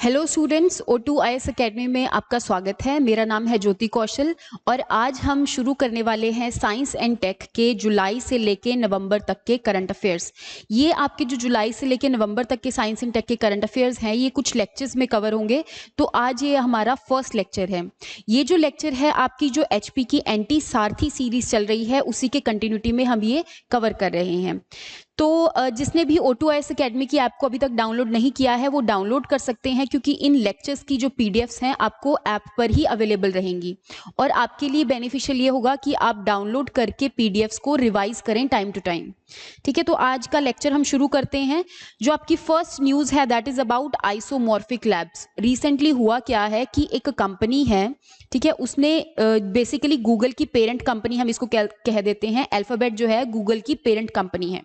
Hello students, O2IS academy में आपका स्वागत है। मेरा नाम है ज्योति कौशल और आज हम शुरू करने वाले हैं साइंस एंड टेक के जुलाई से लेके नवंबर तक के करंट अफेयर्स। ये आपके जो जुलाई से लेके नवंबर तक के साइंस एंड टेक के करंट अफेयर्स हैं, ये कुछ लेक्चर्स में कवर होंगे। तो आज ये हमारा फर्स्ट लेक्चर है। ये जो लेक्चर है आपकी जो HP की एंटी सारथी सीरीज चल रही है, उसी के कंटिन्यूटी में हम ये कवर कर रहे हैं। तो जिसने भी O2IS एकेडमी की ऐप को अभी तक डाउनलोड नहीं किया है वो डाउनलोड कर सकते हैं, क्योंकि इन लेक्चर्स की जो PDFs हैं आपको ऐप पर ही अवेलेबल रहेंगी। और आपके लिए बेनिफिशियल ये होगा कि आप डाउनलोड करके PDFs को रिवाइज करें टाइम टू टाइम। ठीक है, तो आज का लेक्चर हम शुरू करते हैं। जो आपकी फर्स्ट न्यूज है that is about isomorphic labs. Recently हुआ क्या है कि एक कंपनी है, ठीक है, उसने बेसिकली गूगल की पेरेंट कंपनी हम इसको कह देते हैं। अल्फाबेट जो है गूगल की पेरेंट कंपनी है।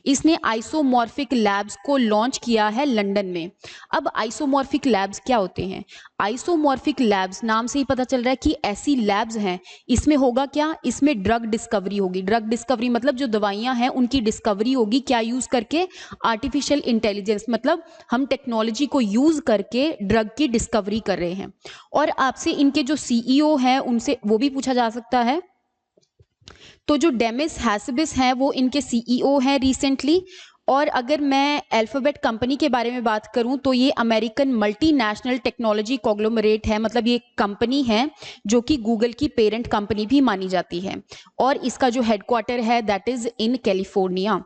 इसने आइसोमॉर्फिक लैब्स को लॉन्च किया है लंदन में। अब आइसोमॉर्फिक लैब्स क्या होते हैं? आइसोमॉर्फिक लैब्स नाम से ही पता चल रहा है कि ऐसी लैब्स हैं। इसमें होगा क्या? इसमें ड्रग डिस्कवरी होगी। ड्रग डिस्कवरी मतलब जो दवाइयां हैं उनकी डिस्कवरी होगी। क्या यूज करके? आर्टिफिशियल इंटेलिजेंस, मतलब हम टेक्नोलॉजी को यूज करके ड्रग की डिस्कवरी कर रहे हैं। और आपसे इनके जो CEO हैं उनसे वो भी पूछा जा सकता है। तो जो डेमिस हैसबिस हैं वो इनके CEO हैं रिसेंटली। और अगर मैं अल्फाबेट कंपनी के बारे में बात करूं तो ये अमेरिकन मल्टीनेशनल टेक्नोलॉजी कॉन्ग्लोमरेट है। मतलब ये कंपनी है जो कि गूगल की पेरेंट कंपनी भी मानी जाती है। और इसका जो हेडक्वार्टर है that is in California.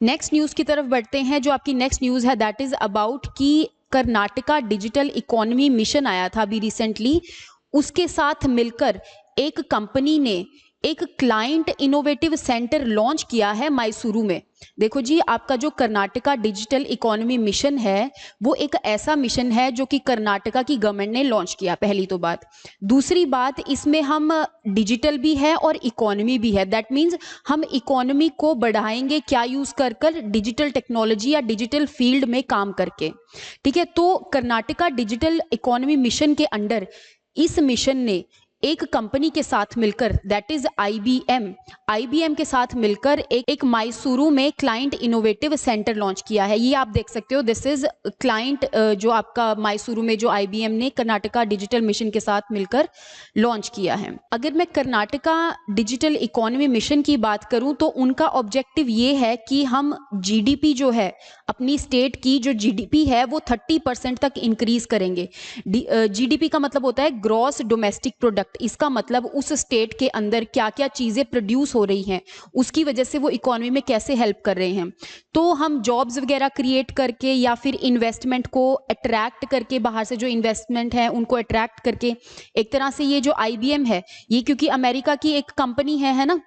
Next news की तरफ बढ़ते हैं। जो आपकी नेक्स्ट न्यूज है दैट इज अबाउट कि कर्नाटका डिजिटल इकोनॉमी मिशन आया था अभी रिसेंटली। उसके साथ मिलकर एक कंपनी ने एक क्लाइंट इनोवेटिव सेंटर लॉन्च किया है मैसूरू में। देखो जी, आपका जो कर्नाटका डिजिटल इकोनॉमी मिशन है वो एक ऐसा मिशन है जो कि कर्नाटका की गवर्नमेंट ने लॉन्च किया, पहली तो बात। दूसरी बात, इसमें हम डिजिटल भी है और इकोनॉमी भी है। दैट मीन्स हम इकोनॉमी को बढ़ाएंगे क्या यूज कर कर? डिजिटल टेक्नोलॉजी या डिजिटल फील्ड में काम करके। ठीक है, तो कर्नाटका डिजिटल इकोनॉमी मिशन के अंडर इस मिशन ने एक कंपनी के साथ मिलकर दैट इज IBM के साथ मिलकर एक मैसूरू में क्लाइंट इनोवेटिव सेंटर लॉन्च किया है। ये आप देख सकते हो, दिस इज क्लाइंट जो आपका मैसूरू में जो IBM ने कर्नाटका डिजिटल मिशन के साथ मिलकर लॉन्च किया है। अगर मैं कर्नाटका डिजिटल इकोनॉमी मिशन की बात करूं तो उनका ऑब्जेक्टिव ये है कि हम GDP जो है अपनी स्टेट की जो GDP है वो 30% तक इंक्रीज करेंगे। GDP का मतलब होता है ग्रॉस डोमेस्टिक प्रोडक्ट। इसका मतलब उस स्टेट के अंदर क्या क्या चीजें प्रोड्यूस हो रही हैं, उसकी वजह से वो इकोनॉमी में कैसे हेल्प कर रहे हैं। तो हम जॉब्स वगैरह क्रिएट करके या फिर इन्वेस्टमेंट को अट्रैक्ट करके, बाहर से जो इन्वेस्टमेंट है उनको अट्रैक्ट करके, एक तरह से ये जो IBM है ये क्योंकि अमेरिका की एक कंपनी है ना,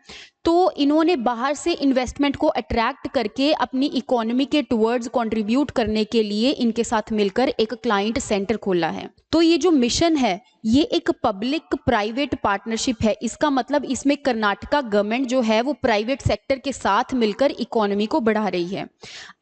तो इन्होंने बाहर से इन्वेस्टमेंट को अट्रैक्ट करके अपनी इकोनॉमी के टुवर्ड्स कंट्रीब्यूट करने के लिए इनके साथ मिलकर एक क्लाइंट सेंटर खोला है। तो ये जो मिशन है ये एक पब्लिक प्राइवेट पार्टनरशिप है। इसका मतलब इसमें कर्नाटका गवर्नमेंट जो है वो प्राइवेट सेक्टर के साथ मिलकर इकोनॉमी को बढ़ा रही है।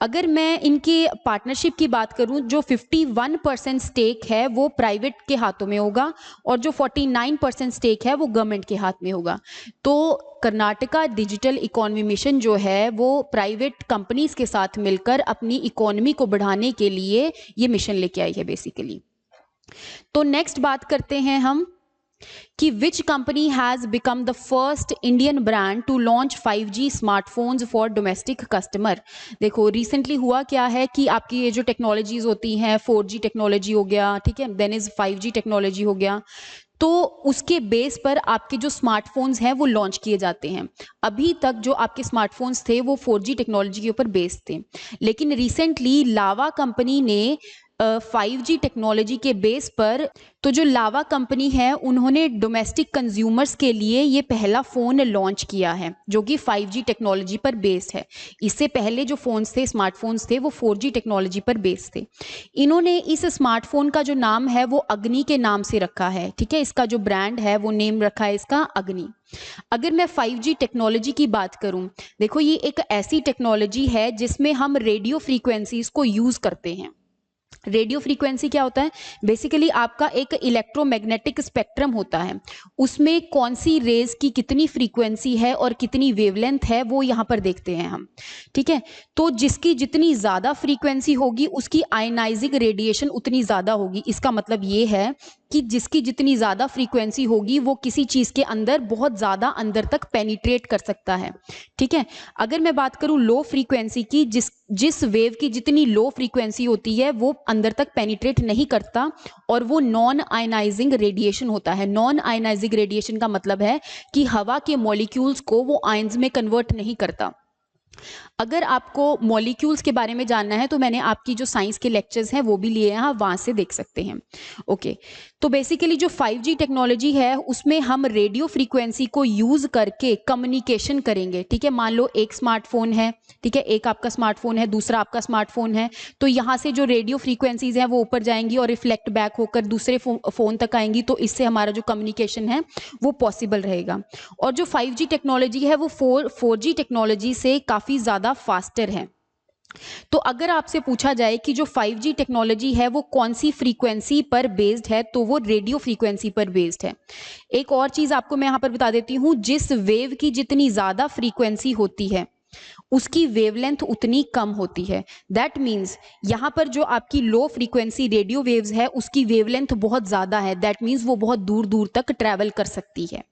अगर मैं इनके पार्टनरशिप की बात करूं, जो 51% स्टेक है वो प्राइवेट के हाथों में होगा और जो 49% स्टेक है वो गवर्नमेंट के हाथ में होगा। तो कर्नाटका डिजिटल इकोनॉमी मिशन जो है वो प्राइवेट कंपनीज के साथ मिलकर अपनी इकोनॉमी को बढ़ाने के लिए ये मिशन लेके आई है बेसिकली। तो नेक्स्ट बात करते हैं हम कि which company has become the first Indian brand to launch 5G smartphones for domestic customer. देखो रिसेंटली हुआ क्या है कि आपकी ये जो टेक्नोलॉजीज होती हैं, 4G टेक्नोलॉजी हो गया, ठीक है, देन इज 5G टेक्नोलॉजी हो गया, तो उसके बेस पर आपके जो स्मार्टफोन्स हैं वो लॉन्च किए जाते हैं। अभी तक जो आपके स्मार्टफोन्स थे वो 4G टेक्नोलॉजी के ऊपर बेस्ड थे, लेकिन रिसेंटली लावा कंपनी ने 5G टेक्नोलॉजी के बेस पर, तो जो लावा कंपनी है उन्होंने डोमेस्टिक कंज्यूमर्स के लिए ये पहला फ़ोन लॉन्च किया है जो कि 5G टेक्नोलॉजी पर बेस्ड है। इससे पहले जो फ़ोन्स थे, स्मार्टफोन्स थे, वो 4G टेक्नोलॉजी पर बेस्ड थे। इन्होंने इस स्मार्टफोन का जो नाम है वो अग्नि के नाम से रखा है। ठीक है, इसका जो ब्रांड है वो नेम रखा है इसका अग्नि। अगर मैं 5G टेक्नोलॉजी की बात करूं, देखो ये एक ऐसी टेक्नोलॉजी है जिसमें हम रेडियो फ्रीक्वेंसीज को यूज़ करते हैं। रेडियो फ्रीक्वेंसी क्या होता है? बेसिकली आपका एक इलेक्ट्रोमैग्नेटिक स्पेक्ट्रम होता है, उसमें कौन सी रेज की कितनी फ्रीक्वेंसी है और कितनी वेवलेंथ है वो यहाँ पर देखते हैं हम, ठीक है। तो जिसकी जितनी ज़्यादा फ्रीक्वेंसी होगी उसकी आयनाइजिंग रेडिएशन उतनी ज़्यादा होगी। इसका मतलब ये है कि जिसकी जितनी ज़्यादा फ्रीक्वेंसी होगी वो किसी चीज़ के अंदर बहुत ज़्यादा अंदर तक पेनिट्रेट कर सकता है, ठीक है। अगर मैं बात करूँ लो फ्रीक्वेंसी की, जिस वेव की जितनी लो फ्रीक्वेंसी होती है वो अंदर तक पेनिट्रेट नहीं करता और वो नॉन आयनाइजिंग रेडिएशन होता है। नॉन आयनाइजिंग रेडिएशन का मतलब है कि हवा के मॉलिक्यूल्स को वो आयंस में कन्वर्ट नहीं करता। अगर आपको मॉलिक्यूल्स के बारे में जानना है तो मैंने आपकी जो साइंस के लेक्चर्स हैं वो भी लिए हैं, आप वहाँ से देख सकते हैं। ओके, तो बेसिकली जो 5G टेक्नोलॉजी है उसमें हम रेडियो फ्रीक्वेंसी को यूज़ करके कम्युनिकेशन करेंगे, ठीक है। मान लो एक स्मार्टफोन है, ठीक है, एक आपका स्मार्टफोन है, दूसरा आपका स्मार्टफोन है, तो यहाँ से जो रेडियो फ्रीक्वेंसीज हैं वो ऊपर जाएंगी और रिफ्लेक्ट बैक होकर दूसरे फ़ोन तक आएंगी, तो इससे हमारा जो कम्युनिकेशन है वो पॉसिबल रहेगा। और जो 5G टेक्नोलॉजी है वो 4G टेक्नोलॉजी से काफ़ी ज़्यादा फास्टर है। तो अगर आपसे पूछा जाए कि जो 5G टेक्नोलॉजी है वो कौन सी फ्रीक्वेंसी पर बेस्ड है, तो वो रेडियो फ्रीक्वेंसी पर बेस्ड है। एक और चीज़ आपको मैं यहाँ पर बता देती हूँ, जिस वेव की जितनी ज़्यादा फ्रीक्वेंसी होती है उसकी वेवलेंथ उतनी कम होती है। दैट मीन्स यहाँ पर जो आपकी लो फ्रीक्वेंसी रेडियो वेव्स है उसकी वेवलेंथ बहुत ज़्यादा है। दैट मीन्स वो बहुत दूर दूर तक ट्रैवल कर सकती है।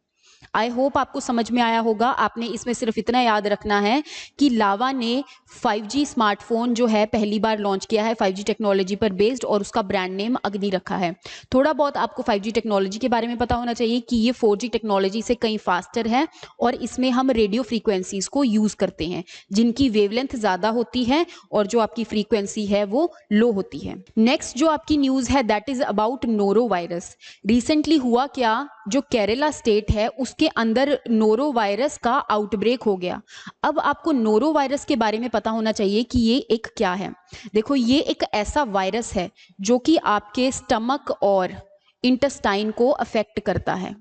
आई होप आपको समझ में आया होगा। आपने इसमें सिर्फ इतना याद रखना है कि लावा ने 5G स्मार्टफोन जो है पहली बार लॉन्च किया है 5G टेक्नोलॉजी पर बेस्ड, और उसका ब्रांड नेम अग्नि रखा है। थोड़ा बहुत आपको 5G टेक्नोलॉजी के बारे में पता होना चाहिए कि ये 4G टेक्नोलॉजी से कहीं फास्टर है और इसमें हम रेडियो फ्रीक्वेंसीज को यूज़ करते हैं जिनकी वेवलेंथ ज़्यादा होती है और जो आपकी फ्रीक्वेंसी है वो लो होती है। नेक्स्ट जो आपकी न्यूज़ है that is about noro virus. Recently हुआ क्या, जो केरला स्टेट है उसके अंदर नोरो वायरस का आउटब्रेक हो गया। अब आपको नोरो वायरस के बारे में पता होना चाहिए कि ये एक क्या है। देखो, ये एक ऐसा वायरस है जो कि आपके स्टमक और इंटेस्टाइन को अफेक्ट करता है,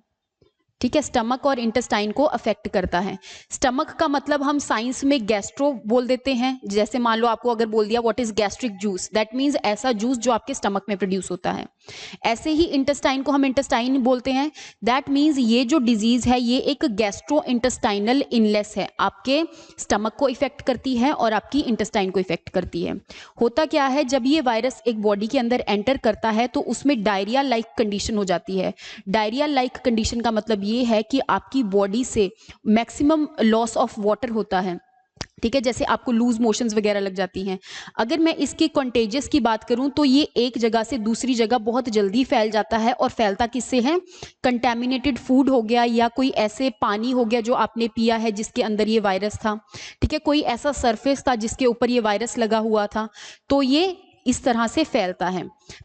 ठीक है। स्टमक और इंटेस्टाइन को अफेक्ट करता है। स्टमक का मतलब हम साइंस में गैस्ट्रो बोल देते हैं। जैसे मान लो आपको अगर बोल दिया what is gastric juice, that means ऐसा जूस जो आपके स्टमक में प्रोड्यूस होता है। ऐसे ही इंटेस्टाइन को हम इंटेस्टाइन बोलते हैं। दैट मीन्स ये जो डिजीज है ये एक गैस्ट्रो इंटेस्टाइनल इलनेस है, आपके स्टमक को इफेक्ट करती है और आपकी इंटेस्टाइन को इफेक्ट करती है। होता क्या है, जब ये वायरस एक बॉडी के अंदर एंटर करता है तो उसमें डायरिया लाइक कंडीशन हो जाती है। डायरिया लाइक कंडीशन का मतलब ये है कि आपकी बॉडी से मैक्सिमम लॉस ऑफ वाटर होता है, ठीक है। जैसे आपको लूज मोशंस वगैरह लग जाती हैं। अगर मैं इसके कंटेजियस की बात करूं तो ये एक जगह से दूसरी जगह बहुत जल्दी फैल जाता है। और फैलता किससे है, कंटेमिनेटेड फूड हो गया या कोई ऐसे पानी हो गया जो आपने पिया है जिसके अंदर ये वायरस था, ठीक है। कोई ऐसा सरफेस था जिसके ऊपर ये वायरस लगा हुआ था, तो ये इस तरह से फैलता है।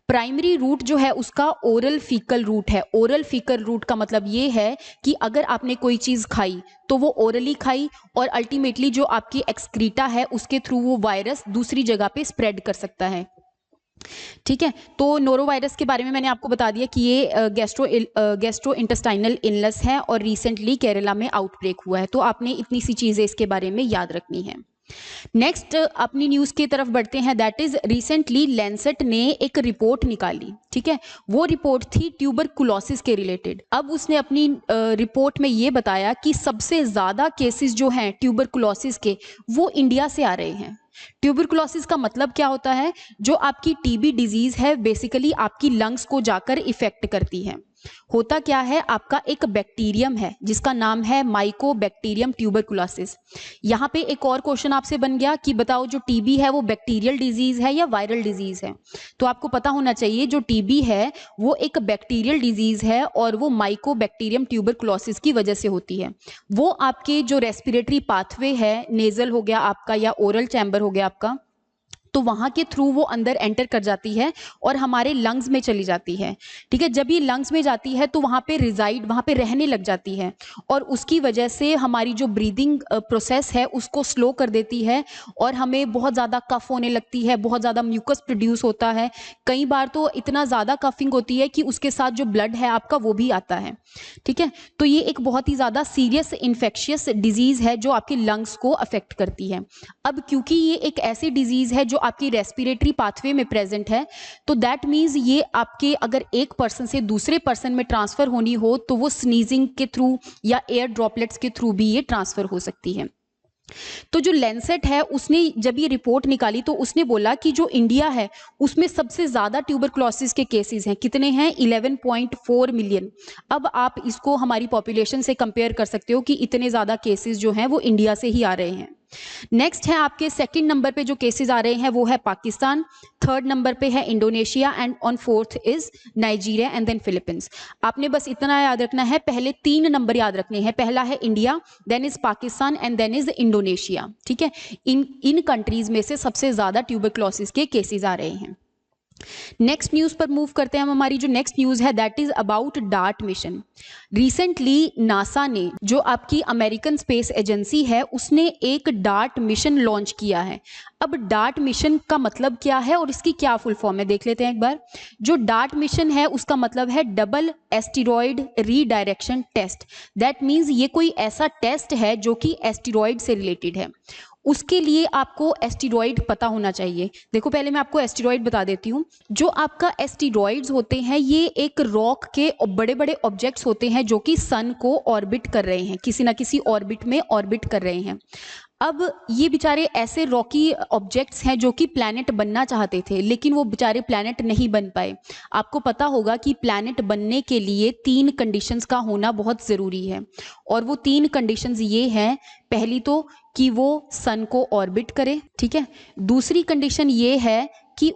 प्राइमरी रूट जो है उसका ओरल फीकल रूट है। ओरल फीकल रूट का मतलब ये है कि अगर आपने कोई चीज़ खाई तो वो ओरली खाई और अल्टीमेटली जो आपकी एक्सक्रीटा है उसके थ्रू वो वायरस दूसरी जगह पे स्प्रेड कर सकता है, ठीक है। तो नोरो वायरस के बारे में मैंने आपको बता दिया कि ये गैस्ट्रो इंटेस्टाइनल इलनेस है और रिसेंटली केरला में आउटब्रेक हुआ है। तो आपने इतनी सी चीज़ें इसके बारे में याद रखनी है। नेक्स्ट अपनी न्यूज़ की तरफ बढ़ते हैं। दैट इज रिसेंटली लैंसेट ने एक रिपोर्ट निकाली, ठीक है। वो रिपोर्ट थी ट्यूबरकुलोसिस के रिलेटेड। अब उसने अपनी रिपोर्ट में ये बताया कि सबसे ज़्यादा केसेस जो हैं ट्यूबरकुलोसिस के वो इंडिया से आ रहे हैं। ट्यूबरकुलोसिस का मतलब क्या होता है, जो आपकी टीबी डिजीज है बेसिकली आपकी लंग्स को जाकर इफेक्ट करती है। होता क्या है, आपका एक बैक्टीरियम है जिसका नाम है माइकोबैक्टीरियम ट्यूबरकुलोसिस। यहाँ पे एक और क्वेश्चन आपसे बन गया कि बताओ जो टीबी है वो बैक्टीरियल डिजीज है या वायरल डिजीज है। तो आपको पता होना चाहिए जो टीबी है वो एक बैक्टीरियल डिजीज है और वो माइकोबैक्टीरियम ट्यूबरकुलोसिस की वजह से होती है। वो आपके जो रेस्पिरेटरी पाथवे है, नेजल हो गया आपका या ओरल चैम्बर हो गया आपका, तो वहाँ के थ्रू वो अंदर एंटर कर जाती है और हमारे लंग्स में चली जाती है, ठीक है। जब ये लंग्स में जाती है तो वहाँ पे रिजाइड, वहाँ पे रहने लग जाती है और उसकी वजह से हमारी जो ब्रीदिंग प्रोसेस है उसको स्लो कर देती है और हमें बहुत ज़्यादा कफ होने लगती है, बहुत ज़्यादा म्यूकस प्रोड्यूस होता है। कई बार तो इतना ज़्यादा कफिंग होती है कि उसके साथ जो ब्लड है आपका वो भी आता है, ठीक है। तो ये एक बहुत ही ज़्यादा सीरियस इन्फेक्शियस डिजीज़ है जो आपके लंग्स को अफेक्ट करती है। अब क्योंकि ये एक ऐसी डिजीज़ है जो आपकी रेस्पिरेटरी पाथवे में प्रेजेंट है, तो दैट मीन्स ये आपके अगर एक पर्सन से दूसरे पर्सन में ट्रांसफर होनी हो तो वो स्नीजिंग के थ्रू या एयर ड्रॉपलेट्स के थ्रू भी ये ट्रांसफर हो सकती है। तो जो लैंसेट है उसने जब ये रिपोर्ट निकाली तो उसने बोला कि जो इंडिया है उसमें सबसे ज्यादा ट्यूबरक्लोसिस के केसेस हैं। कितने हैं? 11.4 मिलियन। अब आप इसको हमारी पॉपुलेशन से कंपेयर कर सकते हो कि इतने ज्यादा केसेस जो हैं वो इंडिया से ही आ रहे हैं। नेक्स्ट है आपके सेकंड नंबर पे जो केसेस आ रहे हैं वो है पाकिस्तान, थर्ड नंबर पे है Indonesia and on fourth is Nigeria and then Philippines. आपने बस इतना याद रखना है, पहले 3 नंबर याद रखने हैं। पहला है India, then is Pakistan and then is Indonesia. ठीक है, इन कंट्रीज में से सबसे ज्यादा ट्यूबरक्लोसिस के केसेस आ रहे हैं। नेक्स्ट न्यूज पर मूव करते हैं हम। हमारी जो नेक्स्ट न्यूज है that is about dart mission. Recently NASA ने, जो आपकी अमेरिकन स्पेस एजेंसी है, उसने एक डार्ट मिशन लॉन्च किया है। अब डार्ट मिशन का मतलब क्या है और इसकी क्या फुल फॉर्म है देख लेते हैं एक बार। जो डार्ट मिशन है उसका मतलब है double asteroid redirection test. That means ये कोई ऐसा टेस्ट है जो कि एस्टेरॉयड से रिलेटेड है। उसके लिए आपको एस्टेरॉयड पता होना चाहिए। देखो पहले मैं आपको एस्टेरॉयड बता देती हूँ। जो आपका एस्टेरॉयड्स होते हैं ये एक रॉक के बड़े बड़े ऑब्जेक्ट्स होते हैं जो कि सन को ऑर्बिट कर रहे हैं, किसी ना किसी ऑर्बिट में ऑर्बिट कर रहे हैं। अब ये बेचारे ऐसे रॉकी ऑब्जेक्ट्स हैं जो कि प्लैनेट बनना चाहते थे लेकिन वो बेचारे प्लैनेट नहीं बन पाए। आपको पता होगा कि प्लैनेट बनने के लिए 3 कंडीशंस का होना बहुत ज़रूरी है और वो 3 कंडीशंस ये हैं। पहली तो कि वो सन को ऑर्बिट करे, ठीक है। दूसरी कंडीशन ये है कि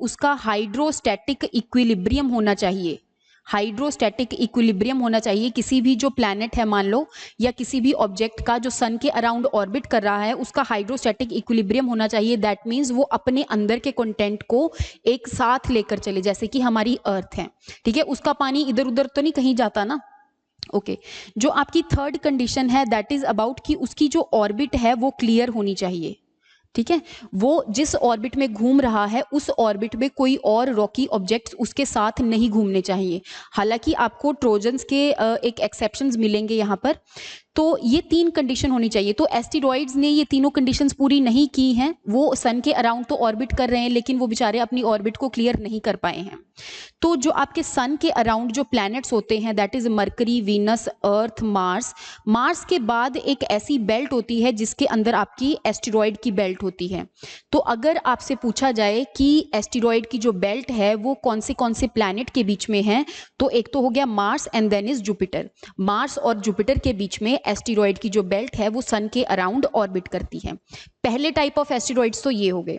उसका हाइड्रोस्टैटिक इक्विलिब्रियम होना चाहिए। हाइड्रोस्टैटिक इक्विलिब्रियम होना चाहिए। किसी भी जो प्लैनेट है मान लो या किसी भी ऑब्जेक्ट का जो सन के अराउंड ऑर्बिट कर रहा है उसका हाइड्रोस्टैटिक इक्विलिब्रियम होना चाहिए। दैट मीन्स वो अपने अंदर के कंटेंट को एक साथ लेकर चले, जैसे कि हमारी अर्थ है, ठीक है। उसका पानी इधर उधर तो नहीं कहीं जाता ना। ओके जो आपकी थर्ड कंडीशन है दैट इज अबाउट कि उसकी जो ऑर्बिट है वो क्लियर होनी चाहिए, ठीक है। वो जिस ऑर्बिट में घूम रहा है उस ऑर्बिट में कोई और रॉकी ऑब्जेक्ट्स उसके साथ नहीं घूमने चाहिए। हालांकि आपको ट्रोजन्स के एक एक्सेप्शंस मिलेंगे यहाँ पर। तो ये 3 कंडीशन होनी चाहिए। तो एस्टेरॉइड्स ने ये तीनों कंडीशंस पूरी नहीं की हैं। वो सन के अराउंड तो ऑर्बिट कर रहे हैं लेकिन वो बेचारे अपनी ऑर्बिट को क्लियर नहीं कर पाए हैं। तो जो आपके सन के अराउंड जो प्लैनेट्स होते हैं that is mercury, Venus, earth, Mars. Mars के बाद एक ऐसी बेल्ट होती है जिसके अंदर आपकी एस्टेरॉइड की बेल्ट होती है। तो अगर आपसे पूछा जाए कि एस्टेरॉइड की जो बेल्ट है वो कौन से प्लैनेट के बीच में है, तो एक तो हो गया Mars and then is Jupiter. Mars और जुपिटर के बीच में एस्टेरॉइड की जो बेल्ट है वो सन के अराउंड ऑर्बिट करती है। पहले टाइप ऑफ एस्टेरॉइड्स तो ये हो गए।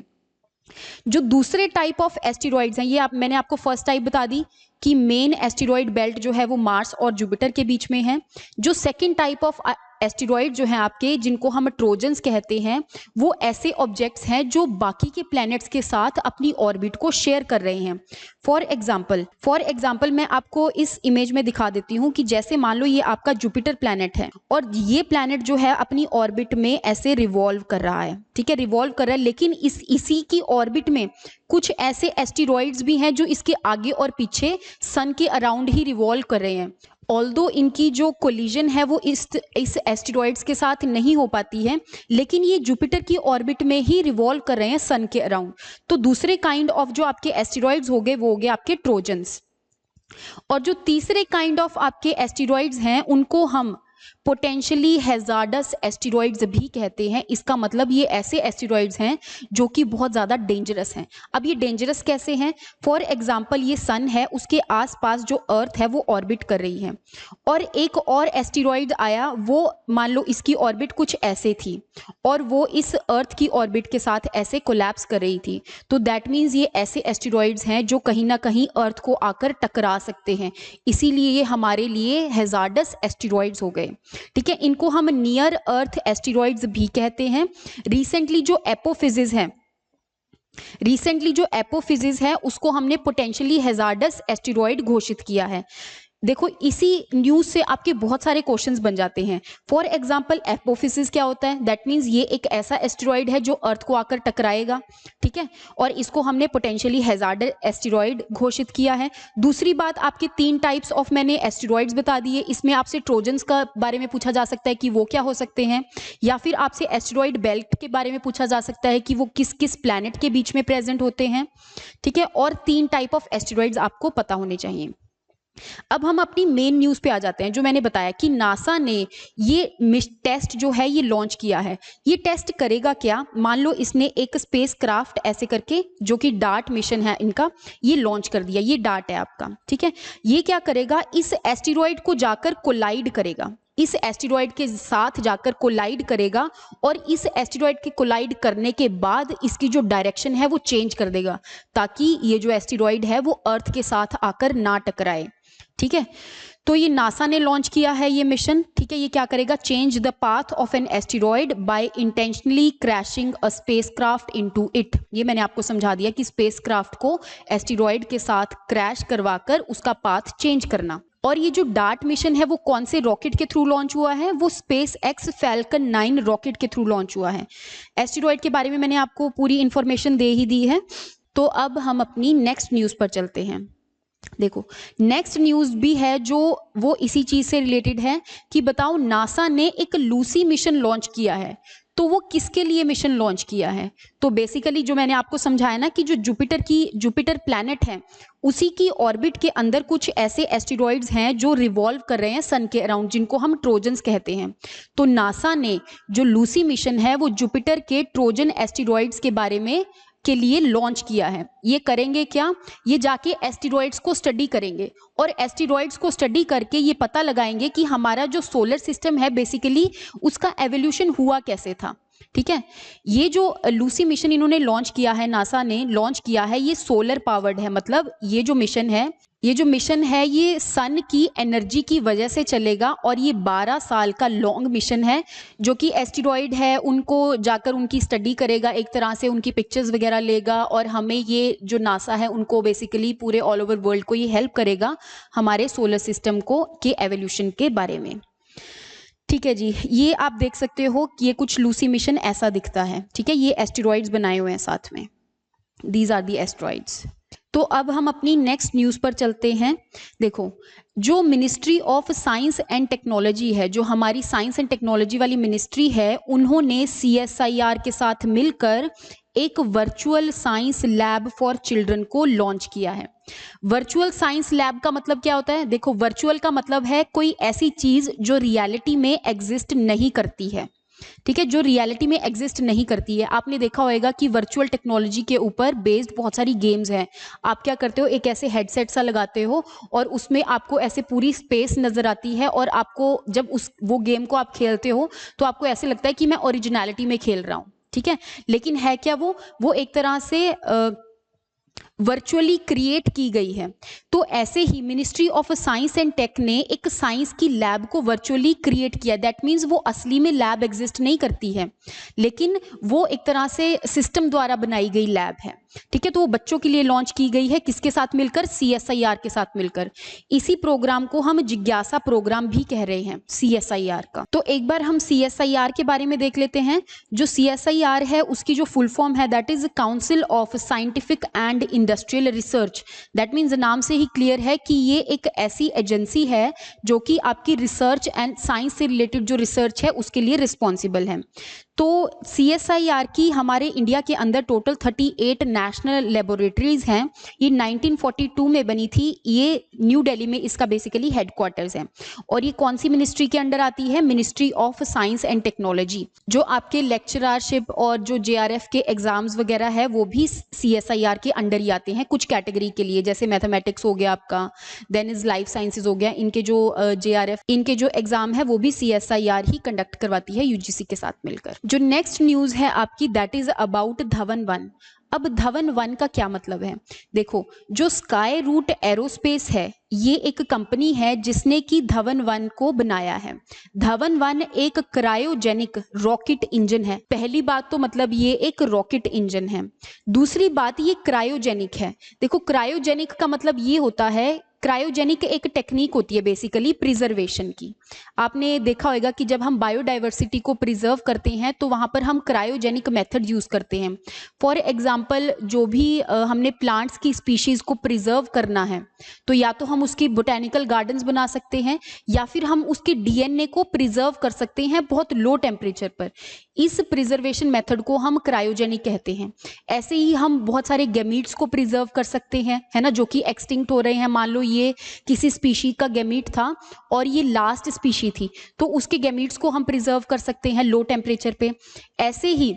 जो दूसरे टाइप ऑफ एस्टेरॉइड्स हैं ये मैंने आपको फर्स्ट टाइप बता दी कि मेन एस्टेरॉइड बेल्ट जो है वो मार्स और जुपिटर के बीच में है। जो सेकंड टाइप ऑफ एस्टेरॉइड जो हैं आपके, जिनको हम ट्रोजन्स कहते हैं, वो ऐसे ऑब्जेक्ट्स हैं जो बाकी के प्लैनेट्स के साथ अपनी ऑर्बिट को शेयर कर रहे हैं। फॉर एग्जाम्पल मैं आपको इस इमेज में दिखा देती हूँ कि जैसे मान लो ये आपका जुपिटर प्लैनेट है और ये प्लैनेट जो है अपनी ऑर्बिट में ऐसे रिवॉल्व कर रहा है, ठीक है, रिवॉल्व कर रहा है। लेकिन इसी की ऑर्बिट में कुछ ऐसे एस्टेरॉइड्स भी हैं जो इसके आगे और पीछे सन के अराउंड ही रिवॉल्व कर रहे हैं। ऑल्दो इनकी जो कोलिजन है वो इस एस्टेरॉइड्स के साथ नहीं हो पाती है, लेकिन ये जुपिटर की ऑर्बिट में ही रिवॉल्व कर रहे हैं सन के अराउंड। तो दूसरे काइंड ऑफ जो आपके एस्टेरॉइड्स हो गए वो हो गए आपके ट्रोजन्स। और जो तीसरे काइंड ऑफ आपके एस्टेरॉइड्स हैं उनको हम पोटेंशियली हैजार्डस एस्टेरॉइड्स भी कहते हैं। इसका मतलब ये ऐसे एस्टेरॉइड्स हैं जो कि बहुत ज़्यादा डेंजरस हैं। अब ये डेंजरस कैसे हैं? फॉर एग्जांपल ये सन है, उसके आसपास जो अर्थ है वो ऑर्बिट कर रही है और एक और एस्टेरॉइड आया, वो मान लो इसकी ऑर्बिट कुछ ऐसे थी और वो इस अर्थ की ऑर्बिट के साथ ऐसे कोलैप्स कर रही थी। तो दैट मीन्स ये ऐसे एस्टेरॉइड्स हैं जो कहीं ना कहीं अर्थ को आकर टकरा सकते हैं, इसीलिए ये हमारे लिए हैजार्डस एस्टेरॉइड्स हो गए, ठीक है। इनको हम नियर अर्थ एस्टेरॉइड्स भी कहते हैं। रिसेंटली जो एपोफिजिस है उसको हमने पोटेंशियली हैजार्डस एस्टेरॉइड घोषित किया है। देखो इसी न्यूज से आपके बहुत सारे क्वेश्चंस बन जाते हैं। फॉर एग्जांपल एपोफिसिस क्या होता है? दैट मींस ये एक ऐसा एस्टेरॉइड है जो अर्थ को आकर टकराएगा, ठीक है, और इसको हमने पोटेंशियली हैजार्डस एस्टेरॉइड घोषित किया है। दूसरी बात, आपके 3 टाइप्स ऑफ मैंने एस्टेरॉइड्स बता दिए। इसमें आपसे ट्रोजन्स का बारे में पूछा जा सकता है कि वो क्या हो सकते हैं, या फिर आपसे एस्टेरॉइड बेल्ट के बारे में पूछा जा सकता है कि वो किस किस प्लैनेट के बीच में प्रेजेंट होते हैं, ठीक है, और 3 टाइप ऑफ एस्टेरॉइड्स आपको पता होने चाहिए। अब हम अपनी मेन न्यूज पे आ जाते हैं। जो मैंने बताया कि नासा ने ये टेस्ट जो है ये लॉन्च किया है। ये टेस्ट करेगा क्या? मान लो इसने एक स्पेसक्राफ्ट ऐसे करके, जो कि डार्ट मिशन है इनका, ये लॉन्च कर दिया। ये डार्ट है आपका, ठीक है। ये क्या करेगा? इस एस्टेरॉइड को जाकर कोलाइड करेगा, इस एस्टेरॉइड के साथ जाकर कोलाइड करेगा, और इस एस्टेरॉइड के कोलाइड करने के बाद इसकी जो डायरेक्शन है वो चेंज कर देगा, ताकि ये जो एस्टेरॉइड है वो अर्थ के साथ आकर ना टकराए, ठीक है। तो ये नासा ने लॉन्च किया है ये मिशन, ठीक है। ये क्या करेगा? Change the path of an asteroid by intentionally crashing a spacecraft into it. ये मैंने आपको समझा दिया कि स्पेसक्राफ्ट को एस्टेरॉइड के साथ क्रैश करवाकर उसका पाथ चेंज करना। और ये जो डार्ट मिशन है वो कौन से रॉकेट के थ्रू लॉन्च हुआ है? वो स्पेस एक्स फैल्कन 9 रॉकेट के थ्रू लॉन्च हुआ है। एस्टेरॉइड के बारे में मैंने आपको पूरी इंफॉर्मेशन दे ही दी है। तो अब हम अपनी नेक्स्ट न्यूज पर चलते हैं। देखो नेक्स्ट न्यूज भी है जो वो इसी चीज से रिलेटेड है कि बताओ नासा ने एक लूसी मिशन लॉन्च किया है। तो वो किसके लिए मिशन लॉन्च किया है? तो बेसिकली जो मैंने आपको समझाया ना कि जो जुपिटर प्लैनेट है उसी की ऑर्बिट के अंदर कुछ ऐसे एस्टेरॉइड्स हैं जो रिवॉल्व कर रहे हैं सन के अराउंड, जिनको हम ट्रोजन्स कहते हैं। तो नासा ने जो लूसी मिशन है वो जुपिटर के ट्रोजन एस्टेरॉइड्स के बारे में के लिए लॉन्च किया है। ये करेंगे क्या? ये जाके एस्टेरॉइड्स को स्टडी करेंगे, और एस्टेरॉइड्स को स्टडी करके ये पता लगाएंगे कि हमारा जो सोलर सिस्टम है बेसिकली उसका एवोल्यूशन हुआ कैसे था, ठीक है। ये जो लूसी मिशन इन्होंने लॉन्च किया है, नासा ने लॉन्च किया है, ये सोलर पावर्ड है। मतलब ये जो मिशन है ये सन की एनर्जी की वजह से चलेगा, और ये 12 साल का लॉन्ग मिशन है, जो कि एस्टेरॉइड है उनको जाकर उनकी स्टडी करेगा, एक तरह से उनकी पिक्चर्स वगैरह लेगा, और हमें ये जो नासा है उनको बेसिकली पूरे ऑल ओवर वर्ल्ड को ये हेल्प करेगा हमारे सोलर सिस्टम को के एवोल्यूशन के बारे में, ठीक है जी। ये आप देख सकते हो कि ये कुछ लूसी मिशन ऐसा दिखता है, ठीक है। ये एस्टेरॉइड्स बनाए हुए हैं साथ में, दीज आर दी एस्टेरॉइड्स। तो अब हम अपनी नेक्स्ट न्यूज़ पर चलते हैं। देखो जो ministry of science and technology है, जो हमारी साइंस एंड टेक्नोलॉजी वाली मिनिस्ट्री है, उन्होंने CSIR के साथ मिलकर एक virtual science lab for children को लॉन्च किया है। वर्चुअल साइंस लैब का मतलब क्या होता है? देखो वर्चुअल का मतलब है कोई ऐसी चीज जो रियलिटी में एग्जिस्ट नहीं करती है, ठीक है, जो रियलिटी में एग्जिस्ट नहीं करती है। आपने देखा होगा कि वर्चुअल टेक्नोलॉजी के ऊपर बेस्ड बहुत सारी गेम्स हैं। आप क्या करते हो, एक ऐसे हेडसेट सा लगाते हो और उसमें आपको ऐसे पूरी स्पेस नजर आती है, और आपको जब वो गेम को आप खेलते हो तो आपको ऐसे लगता है कि मैं ओरिजिनलिटी में खेल रहा हूँ, ठीक है। लेकिन है क्या वो एक तरह से वर्चुअली क्रिएट की गई है। तो ऐसे ही ministry of science and tech ने एक साइंस की लैब को वर्चुअली क्रिएट किया। दैट मीन्स वो असली में लैब एग्जिस्ट नहीं करती है, लेकिन वो एक तरह से सिस्टम द्वारा बनाई गई लैब है, ठीक है। तो वो बच्चों के लिए लॉन्च की गई है, किसके साथ मिलकर? CSIR के साथ मिलकर। इसी प्रोग्राम को हम जिज्ञासा प्रोग्राम भी कह रहे हैं, CSIR का। तो एक बार हम CSIR के बारे में देख लेते हैं। जो CSIR है उसकी जो फुल फॉर्म है that is council of scientific and industrial research. That means नाम से ही क्लियर है कि ये एक ऐसी एजेंसी है जो कि आपकी रिसर्च एंड साइंस से रिलेटेड जो रिसर्च है उसके लिए रिस्पॉन्सिबल है। तो CSIR की हमारे इंडिया के अंदर टोटल 38 नेशनल लेबोरेटरीज हैं। ये 1942 में बनी थी। ये न्यू दिल्ली में इसका बेसिकली हेडक्वार्टर्स है। और ये कौन सी मिनिस्ट्री के अंडर आती है? Ministry of science and technology. जो आपके लेक्चररशिप और जो JRF के एग्जाम्स वगैरह है वो भी CSIR के अंडर ही आते हैं कुछ कैटेगरी के लिए, जैसे मैथमेटिक्स हो गया आपका, देन इज लाइफ साइंसेज हो गया। इनके जो JRF इनके जो एग्जाम है वो भी CSIR ही कंडक्ट करवाती है UGC के साथ मिलकर। जो नेक्स्ट न्यूज है आपकी दैट इज अबाउट धवन 1। अब धवन 1 का क्या मतलब है? देखो जो स्काई रूट एरोस्पेस है ये एक कंपनी है जिसने कि धवन 1 को बनाया है। धवन 1 एक क्रायोजेनिक रॉकेट इंजन है। पहली बात तो मतलब ये एक रॉकेट इंजन है। दूसरी बात ये क्रायोजेनिक है। देखो क्रायोजेनिक का मतलब ये होता है क्रायोजेनिक एक टेक्निक होती है बेसिकली प्रिजर्वेशन की। आपने देखा होगा कि जब हम बायोडाइवर्सिटी को प्रिजर्व करते हैं तो वहाँ पर हम क्रायोजेनिक मेथड यूज़ करते हैं। फॉर एग्जांपल जो भी हमने प्लांट्स की स्पीशीज़ को प्रिजर्व करना है तो या तो हम उसकी बोटेनिकल गार्डन्स बना सकते हैं या फिर हम उसके डीएनए को प्रिजर्व कर सकते हैं बहुत लो टेम्परेचर पर। इस प्रिजर्वेशन मेथड को हम क्रायोजेनिक कहते हैं। ऐसे ही हम बहुत सारे गैमीट्स को प्रिजर्व कर सकते हैं, है ना, जो कि एक्सटिंक्ट हो रहे हैं। मान लो ये किसी स्पीशी का गैमीट था और ये लास्ट स्पीशी थी तो उसके गैमीट्स को हम प्रिजर्व कर सकते हैं लो टेम्परेचर पे। ऐसे ही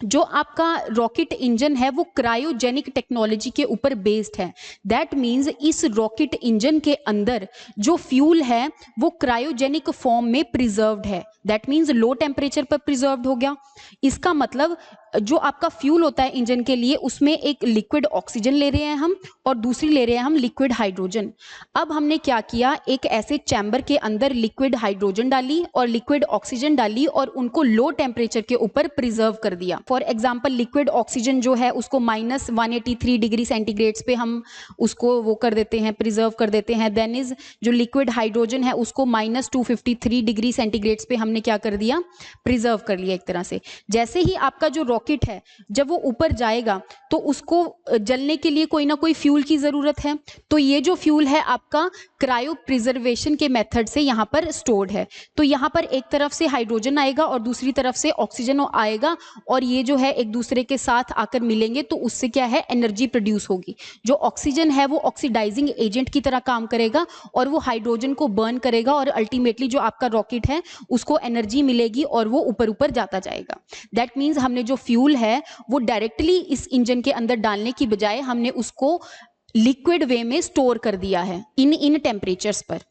जो आपका रॉकेट इंजन है वो क्रायोजेनिक टेक्नोलॉजी के ऊपर बेस्ड है। दैट मीन्स इस रॉकेट इंजन के अंदर जो फ्यूल है वो क्रायोजेनिक फॉर्म में प्रिजर्व्ड है। दैट मीन्स लो टेम्परेचर पर प्रिजर्व्ड हो गया। इसका मतलब जो आपका फ्यूल होता है इंजन के लिए उसमें एक लिक्विड ऑक्सीजन ले रहे हैं हम और दूसरी ले रहे हैं हम लिक्विड हाइड्रोजन। अब हमने क्या किया, एक ऐसे चैम्बर के अंदर लिक्विड हाइड्रोजन डाली और लिक्विड ऑक्सीजन डाली और उनको लो टेम्परेचर के ऊपर प्रिजर्व कर दिया। फॉर एग्जाम्पल लिक्विड ऑक्सीजन जो है उसको -183 डिग्री सेंटीग्रेड्स पे हम उसको वो कर देते हैं, प्रिजर्व कर देते हैं। देन इज जो लिक्विड हाइड्रोजन है उसको -253 डिग्री सेंटीग्रेड्स पे हमने क्या कर दिया, प्रिजर्व कर लिया एक तरह से। जैसे ही आपका जो रॉकेट है जब वो ऊपर जाएगा तो उसको जलने के लिए कोई ना कोई फ्यूल की जरूरत है। तो ये जो फ्यूल है आपका क्रायो प्रिजर्वेशन के मेथड से यहाँ पर स्टोर्ड है। तो यहाँ पर एक तरफ से हाइड्रोजन आएगा और दूसरी तरफ से ऑक्सीजन आएगा और ये जो है एक दूसरे के साथ आकर मिलेंगे तो उससे क्या है, एनर्जी प्रोड्यूस होगी। जो ऑक्सीजन है वो ऑक्सीडाइजिंग एजेंट की तरह काम करेगा और वो हाइड्रोजन को बर्न करेगा और अल्टीमेटली जो आपका रॉकेट है उसको एनर्जी मिलेगी और वो ऊपर ऊपर जाता जाएगा। दैट मीन्स हमने जो फ्यूल है वो डायरेक्टली इस इंजन के अंदर डालने की बजाय हमने उसको लिक्विड वे में स्टोर कर दिया है इन टेम्परेचर्स पर।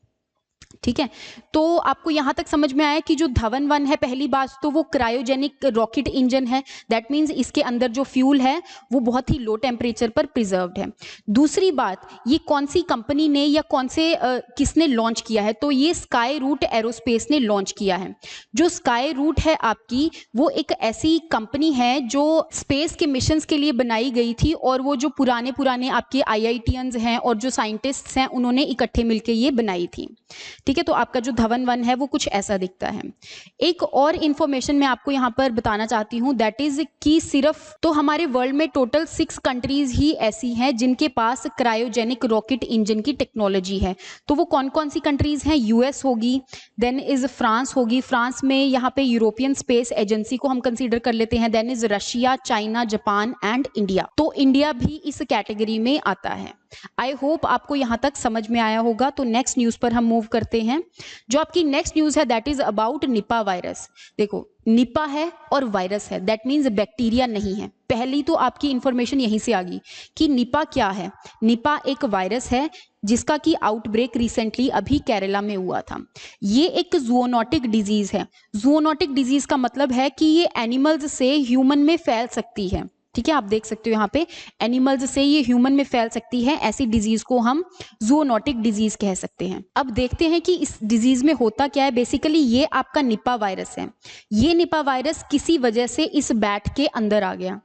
ठीक है, तो आपको यहां तक समझ में आया कि जो धवन 1 है पहली बात तो वो क्रायोजेनिक रॉकेट इंजन है। दैट मीन्स इसके अंदर जो फ्यूल है वो बहुत ही लो टेम्परेचर पर प्रिजर्व्ड है। दूसरी बात, ये कौन सी कंपनी ने या कौन से किसने लॉन्च किया है, तो ये स्काई रूट एरोस्पेस ने लॉन्च किया है। जो स्काई रूट है आपकी वो एक ऐसी कंपनी है जो स्पेस के मिशंस के लिए बनाई गई थी और वो जो पुराने पुराने आपके IITians हैं और जो साइंटिस्ट्स हैं उन्होंने इकट्ठे मिलकर ये बनाई थी। ठीक है, तो आपका जो धवन 1 है वो कुछ ऐसा दिखता है। एक और इंफॉर्मेशन मैं आपको यहाँ पर बताना चाहती हूँ, दैट इज कि सिर्फ तो हमारे वर्ल्ड में टोटल 6 कंट्रीज ही ऐसी हैं जिनके पास क्रायोजेनिक रॉकेट इंजन की टेक्नोलॉजी है। तो वो कौन कौन सी कंट्रीज हैं, US होगी, देन इज फ्रांस होगी, फ्रांस में यहाँ पे यूरोपियन स्पेस एजेंसी को हम कंसीडर कर लेते हैं, then is Russia, China, Japan and India. तो इंडिया भी इस कैटेगरी में आता है। आई होप आपको यहां तक समझ में आया होगा। तो नेक्स्ट न्यूज पर हम मूव करते हैं। जो आपकी नेक्स्ट न्यूज है that is about Nipah virus. देखो, निपा है और वायरस है, दैट मीन्स बैक्टीरिया नहीं है। पहली तो आपकी इंफॉर्मेशन यहीं से आ गई कि निपा क्या है। निपा एक वायरस है जिसका कि आउटब्रेक रिसेंटली अभी केरला में हुआ था। ये एक जूनोटिक डिजीज है। जूनोटिक डिजीज का मतलब है कि ये एनिमल्स से ह्यूमन में फैल सकती है। ठीक है, आप देख सकते हो यहाँ पे एनिमल्स से ये ह्यूमन में फैल सकती है। ऐसी डिजीज को हम जूनोटिक डिजीज कह सकते हैं। अब देखते हैं कि इस डिजीज में होता क्या है। बेसिकली ये आपका निपा वायरस है। ये निपा वायरस किसी वजह से इस बैट के अंदर आ गया।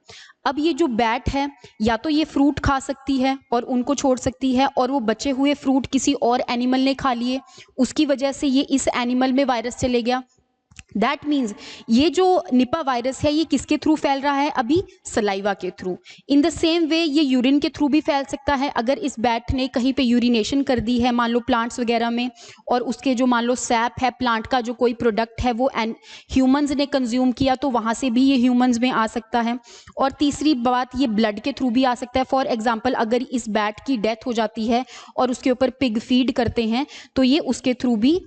अब ये जो बैट है या तो ये फ्रूट खा सकती है और उनको छोड़ सकती है और वो बचे हुए फ्रूट किसी और एनिमल ने खा लिए, उसकी वजह से ये इस एनिमल में वायरस चले गया। दैट मीन्स ये जो निपा वायरस है ये किसके थ्रू फैल रहा है, अभी सलाइवा के through. In the same way ये यूरिन के थ्रू भी फैल सकता है। अगर इस बैट ने कहीं पे यूरिनेशन कर दी है मान लो प्लांट्स वगैरह में और उसके जो मान लो सैप है प्लांट का जो कोई प्रोडक्ट है वो ह्यूमंस ने कंज्यूम किया तो वहां से भी ये ह्यूमंस में आ सकता है। और तीसरी बात, ये ब्लड के थ्रू भी आ सकता है। फॉर एग्जाम्पल अगर इस बैट की डेथ हो जाती है और उसके ऊपर पिग फीड करते हैं तो ये उसके थ्रू भी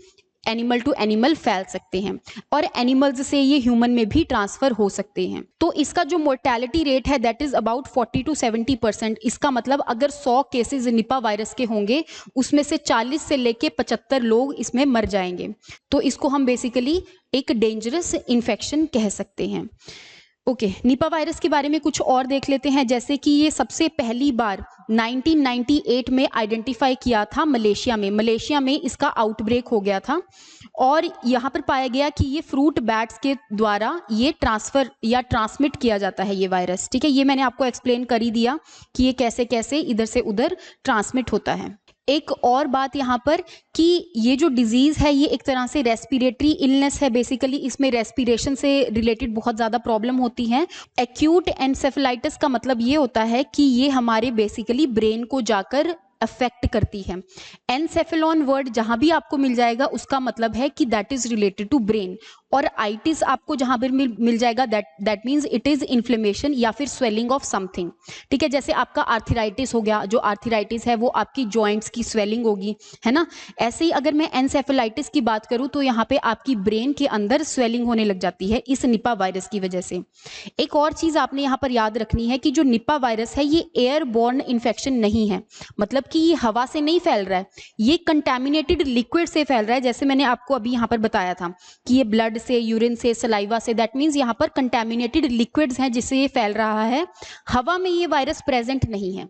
एनिमल टू एनिमल फैल सकते हैं और एनिमल्स से ये ह्यूमन में भी ट्रांसफर हो सकते हैं। तो इसका जो मोर्टेलिटी रेट है दैट इज अबाउट 40 to 70%। इसका मतलब अगर 100 केसेस निपा वायरस के होंगे उसमें से 40 से लेके 75 लोग इसमें मर जाएंगे। तो इसको हम बेसिकली एक डेंजरस इन्फेक्शन कह सकते हैं। ओके, निपा वायरस के बारे में कुछ और देख लेते हैं। जैसे कि ये सबसे पहली बार 1998 में आइडेंटिफाई किया था मलेशिया में। मलेशिया में इसका आउटब्रेक हो गया था और यहाँ पर पाया गया कि ये फ्रूट बैट्स के द्वारा ये ट्रांसफर या ट्रांसमिट किया जाता है ये वायरस। ठीक है, ये मैंने आपको एक्सप्लेन कर ही दिया कि ये कैसे कैसे इधर से उधर ट्रांसमिट होता है। एक और बात यहाँ पर कि ये जो डिजीज है ये एक तरह से रेस्पिरेटरी इलनेस है, बेसिकली इसमें रेस्पिरेशन से रिलेटेड बहुत ज़्यादा प्रॉब्लम होती हैं। एक्यूट एन्सेफेलाइटिस का मतलब ये होता है कि ये हमारे बेसिकली ब्रेन को जाकर अफेक्ट करती है। एनसेफेलॉन वर्ड जहां भी आपको मिल जाएगा उसका मतलब है कि that is related to brain, और आइटिस आपको जहां पर मिल जाएगा that means it is inflammation या फिर स्वेलिंग ऑफ समथिंग। ठीक है, जैसे आपका आर्थराइटिस हो गया, जो आर्थराइटिस है वो आपकी जॉइंट्स की स्वेलिंग होगी, है ना। ऐसे ही अगर मैं एनसेफेलाइटिस की बात करूं तो यहाँ पे आपकी ब्रेन के अंदर स्वेलिंग होने लग जाती है इस निपा वायरस की वजह से। एक और चीज आपने यहाँ पर याद रखनी है कि जो निपा वायरस है ये एयरबॉर्न इन्फेक्शन नहीं है, मतलब कि ये हवा से नहीं फैल रहा है, ये कंटैमिनेटेड लिक्विड से फैल रहा है। जैसे मैंने आपको अभी यहाँ पर बताया था कि ये ब्लड से, यूरिन से, सलाइवा से, दैट मीन्स यहाँ पर कंटैमिनेटेड लिक्विड्स हैं जिससे ये फैल रहा है। हवा में ये वायरस प्रेजेंट नहीं है।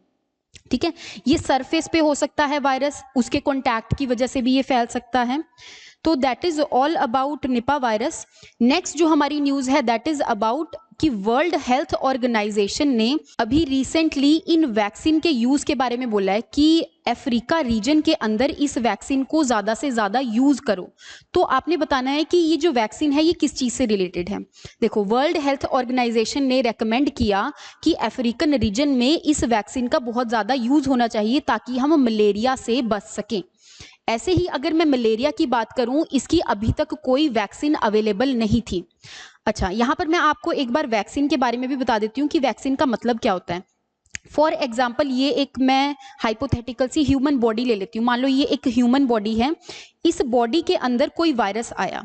ठीक है, ये सरफेस पे हो सकता है वायरस, उसके कॉन्टैक्ट की वजह से भी ये फैल सकता है। तो that is all about Nipah virus. Next जो हमारी न्यूज है दैट इज अबाउट कि वर्ल्ड हेल्थ ऑर्गेनाइजेशन ने अभी रिसेंटली इन वैक्सीन के यूज के बारे में बोला है कि अफ्रीका रीजन के अंदर इस वैक्सीन को ज्यादा से ज्यादा यूज करो। तो आपने बताना है कि ये जो वैक्सीन है ये किस चीज से रिलेटेड है। देखो, वर्ल्ड हेल्थ ऑर्गेनाइजेशन ने रेकमेंड किया कि अफ्रीकन रीजन में इस वैक्सीन का बहुत ज्यादा यूज होना चाहिए ताकि हम मलेरिया से बच सकें। ऐसे ही अगर मैं मलेरिया की बात करूं, इसकी अभी तक कोई वैक्सीन अवेलेबल नहीं थी। अच्छा, यहाँ पर मैं आपको एक बार वैक्सीन के बारे में भी बता देती हूँ कि वैक्सीन का मतलब क्या होता है। फॉर एग्जाम्पल, ये एक मैं हाइपोथेटिकल सी ह्यूमन बॉडी ले लेती हूँ। मान लो ये एक ह्यूमन बॉडी है, इस बॉडी के अंदर कोई वायरस आया।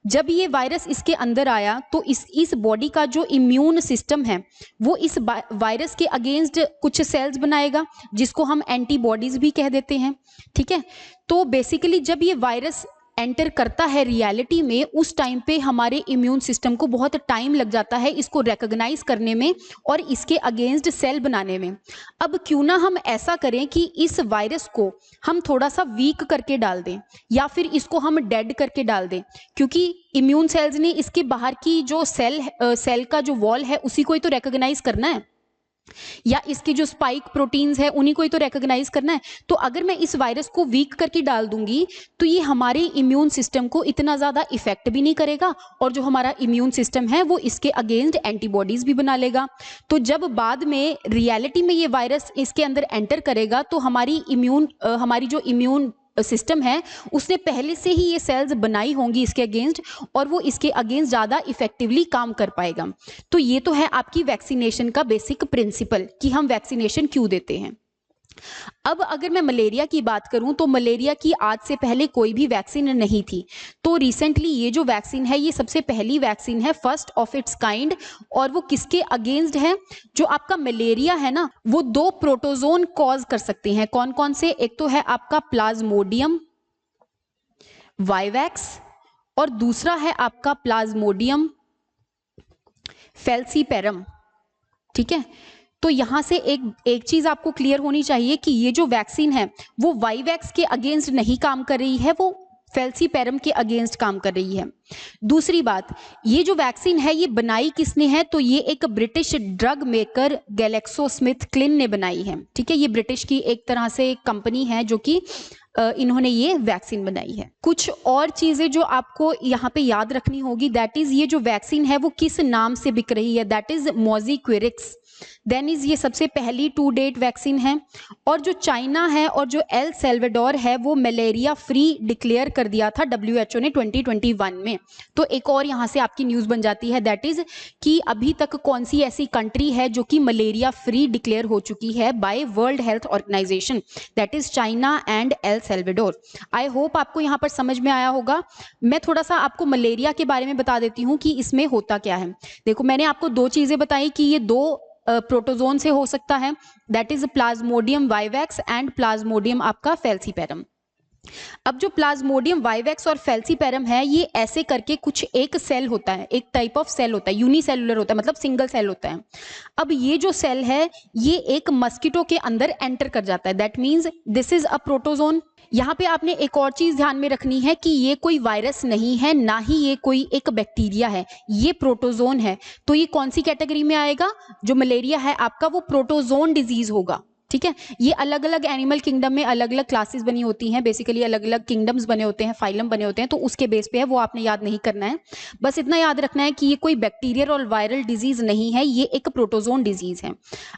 जब ये वायरस इसके अंदर आया तो इस बॉडी का जो इम्यून सिस्टम है वो इस वायरस के अगेंस्ट कुछ सेल्स बनाएगा जिसको हम एंटीबॉडीज भी कह देते हैं। ठीक है, तो बेसिकली जब ये वायरस एंटर करता है रियलिटी में, उस टाइम पे हमारे इम्यून सिस्टम को बहुत टाइम लग जाता है इसको रिकॉग्नाइज करने में और इसके अगेंस्ट सेल बनाने में। अब क्यों ना हम ऐसा करें कि इस वायरस को हम थोड़ा सा वीक करके डाल दें या फिर इसको हम डेड करके डाल दें, क्योंकि इम्यून सेल्स ने इसके बाहर की जो सेल का जो वॉल है उसी को ही तो रिकॉग्नाइज करना है, या इसकी जो स्पाइक प्रोटीन्स है उन्हीं को ही तो रिकॉग्नाइज करना है। तो अगर मैं इस वायरस को वीक करके डाल दूंगी तो ये हमारे इम्यून सिस्टम को इतना ज्यादा इफेक्ट भी नहीं करेगा और जो हमारा इम्यून सिस्टम है वो इसके अगेंस्ट एंटीबॉडीज भी बना लेगा। तो जब बाद में रियलिटी में ये वायरस इसके अंदर एंटर करेगा तो हमारी जो इम्यून सिस्टम है उसने पहले से ही ये सेल्स बनाई होंगी इसके अगेंस्ट और वो इसके अगेंस्ट ज़्यादा इफेक्टिवली काम कर पाएगा। तो ये तो है आपकी वैक्सीनेशन का बेसिक प्रिंसिपल कि हम वैक्सीनेशन क्यों देते हैं। अब अगर मैं मलेरिया की बात करूं तो मलेरिया की आज से पहले कोई भी वैक्सीन नहीं थी। तो रिसेंटली ये जो वैक्सीन है ये सबसे पहली वैक्सीन है, फर्स्ट ऑफ इट्स काइंड। और वो किसके अगेंस्ट है? जो आपका मलेरिया है ना, वो 2 प्रोटोजोन कॉज कर सकते हैं। कौन कौन से? एक तो है आपका प्लाज्मोडियम वाइवैक्स और दूसरा है आपका प्लाज्मोडियम फैल्सीपेरम। ठीक है, तो यहां से एक चीज आपको क्लियर होनी चाहिए कि ये जो वैक्सीन है वो वाइवैक्स के अगेंस्ट नहीं काम कर रही है, वो फैल्सीपेरम के अगेंस्ट काम कर रही है। दूसरी बात, ये जो वैक्सीन है ये बनाई किसने है? तो ये एक ब्रिटिश ड्रग मेकर ग्लैक्सोस्मिथक्लाइन ने बनाई है। ठीक है, ये ब्रिटिश की एक तरह से कंपनी है जो कि इन्होंने ये वैक्सीन बनाई है। कुछ और चीजें जो आपको यहाँ पे याद रखनी होगी, दैट इज ये जो वैक्सीन है वो किस नाम से बिक रही है, दैट इज मोजिक्विरिक्स। देन इज ये सबसे पहली टू डेट वैक्सीन है। और जो चाइना है और जो एल सेल्वाडोर है वो मलेरिया फ्री डिक्लेयर कर दिया था WHO ने 2021 में। तो एक और यहाँ से आपकी न्यूज बन जाती है, दैट इज कि अभी तक कौन सी ऐसी कंट्री है जो कि मलेरिया फ्री डिक्लेयर हो चुकी है by World Health Organization, that is China and El Salvador. I hope आपको यहाँ पर समझ में आया होगा। मैं थोड़ा सा आपको मलेरिया के बारे में बता देती हूँ कि इसमें होता क्या है। देखो, मैंने आपको 2 चीजें बताई कि ये 2 प्रोटोजोन से हो सकता है, that is Plasmodium vivax and Plasmodium आपका फैल्सीपेरम। अब जो प्लाज्मोडियम वाइवैक्स और फैल्सीपेरम है ये ऐसे करके कुछ एक सेल होता है, एक टाइप ऑफ सेल होता है, यूनिसेलुलर होता है, मतलब सिंगल सेल होता है। अब ये जो सेल है ये एक मस्किटो के अंदर एंटर कर जाता है, that means this is a protozoan. यहाँ पे आपने एक और चीज ध्यान में रखनी है कि ये कोई वायरस नहीं है, ना ही ये कोई एक बैक्टीरिया है, ये प्रोटोजोन है। तो ये कौन सी कैटेगरी में आएगा? जो मलेरिया है आपका वो प्रोटोजोन डिजीज होगा। ठीक है। ये अलग अलग एनिमल किंगडम में अलग अलग क्लासेस बनी होती हैं, बेसिकली अलग अलग किंगडम्स बने होते हैं, फाइलम बने होते हैं, तो उसके बेस पे है, वो आपने याद नहीं करना है। बस इतना याद रखना है कि ये कोई बैक्टीरियल और वायरल डिजीज नहीं है, ये एक प्रोटोजोन डिजीज है।